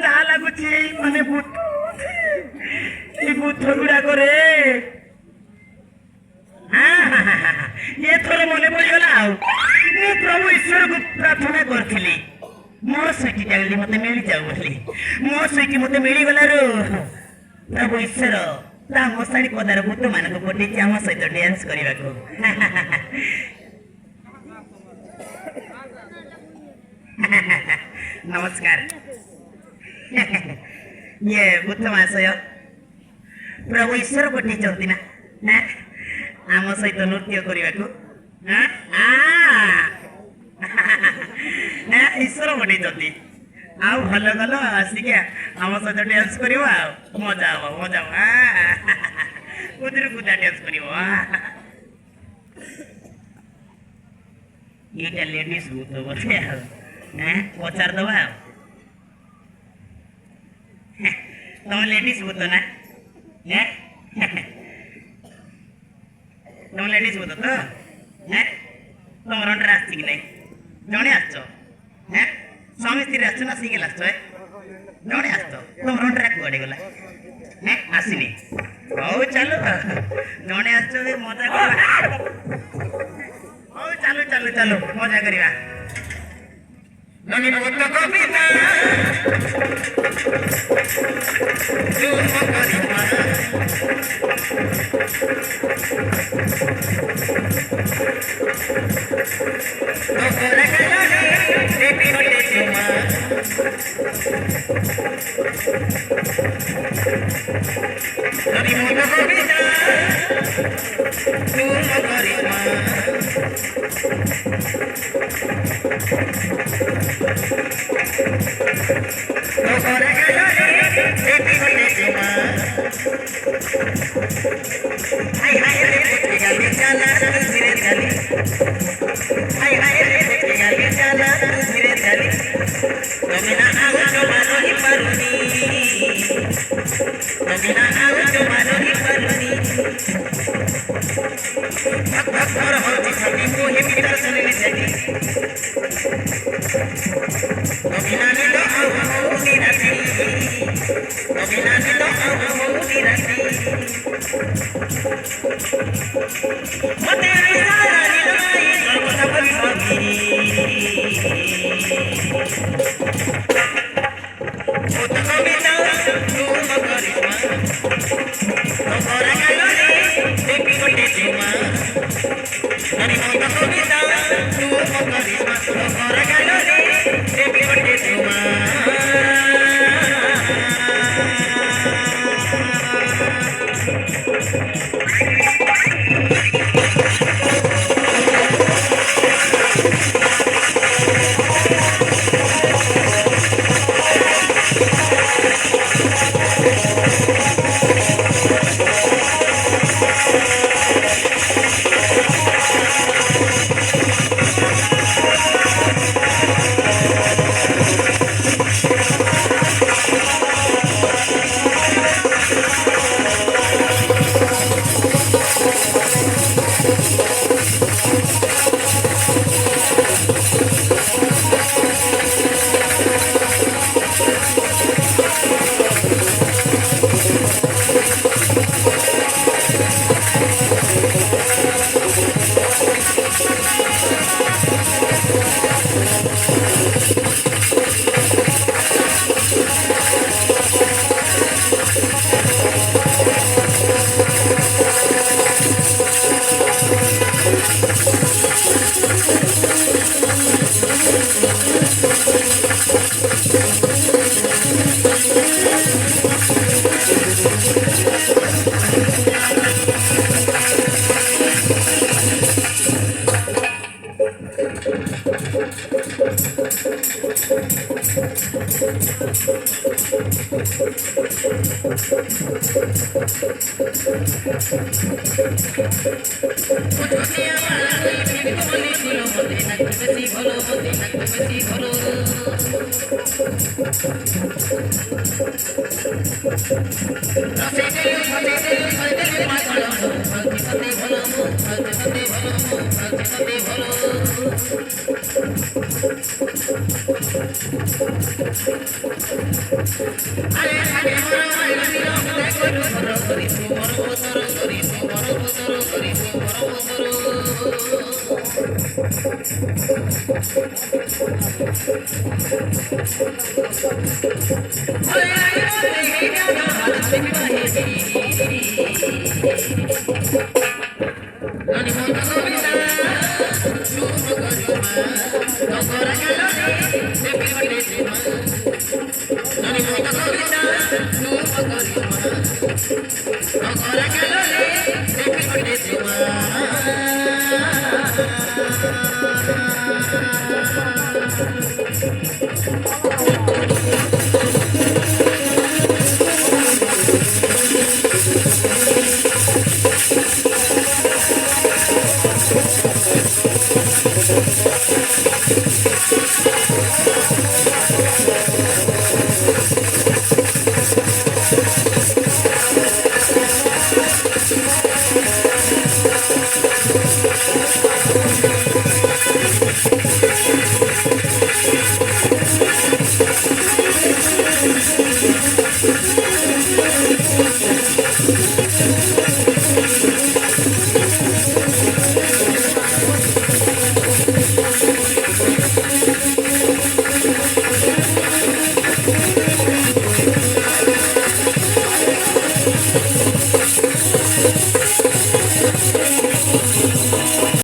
ଯାହା ଲାଗୁଛି ମାନେ ଭୂତ ଏ ଭୂତ ଗୁଡାକ ରେ ଏଥର ମନେ ପଡିଗଲା ଆଉ ମୁଁ ପ୍ରଭୁ ଈଶ୍ୱରକୁ ପ୍ରାର୍ଥନା କରିଥିଲି ମୋ ସେଇଠି ଜାଣିଲି ମତେ ମିଳିଯାଉ ବୋଲି ମୋ ସେଇଠି ମତେ ମିଳିଗଲାରୁ ପ୍ରଭୁ ଈଶ୍ୱର ତା ମଶାଣି ପଦାର ଭୂତ ମାନଙ୍କୁ ପଠେଇଛି ଆମ ସହିତ ଡ୍ୟାନ୍ସ କରିବାକୁ। ନମସ୍କାର। ଇଏ ଭୂତ ମହାଶୟ ପ୍ରଭୁ ଈଶ୍ୱର ପଠେଇଛନ୍ତି ନା ଆମ ସହିତ ନୃତ୍ୟ କରିବାକୁ। ଈଶ୍ୱର ପଠେଇଛନ୍ତି ଆଉ ଭଲ ଗଲ ଆସିକି ଆମ ସହିତ ଡ୍ୟାନ୍ସ କରିବ ଆଉ ମଜା ହବ ମଜା ହବ କୁଦିରୁ କୁଦା ଡ୍ୟାନ୍ସ କରିବ। ଏଇଟା ଲେଡିସ୍ ଭୂତ ବୋଧେ ଆଉ ପଚାରିଦବା ଆଉ ତମ ଲେଡିସ୍ ଭୂତ ନା ତମ ଲେଡିସ୍ ଭୂତ ତ ତମର ଅଣ୍ଡରେ ଆସିଛି କି ନାଇଁ ଜଣେ ଆସିଛ ସ୍ୱାମୀ ସ୍ତ୍ରୀ ଆସିଛ ନା ସିଙ୍ଗଲ ଆସିଛ ଜଣେ ଆସିଛ ତମର ଅଣ୍ଡରେ କୁଆଡେ ଗଲା ଆସିନି ହଉ ଚାଲୁ ଜଣେ ଆସିଛ ମଜା କରିବା ହଉ ଚାଲୁ ଚାଲୁ ଚାଲୁ ମଜା କରିବା। ଭୂତ କବିତା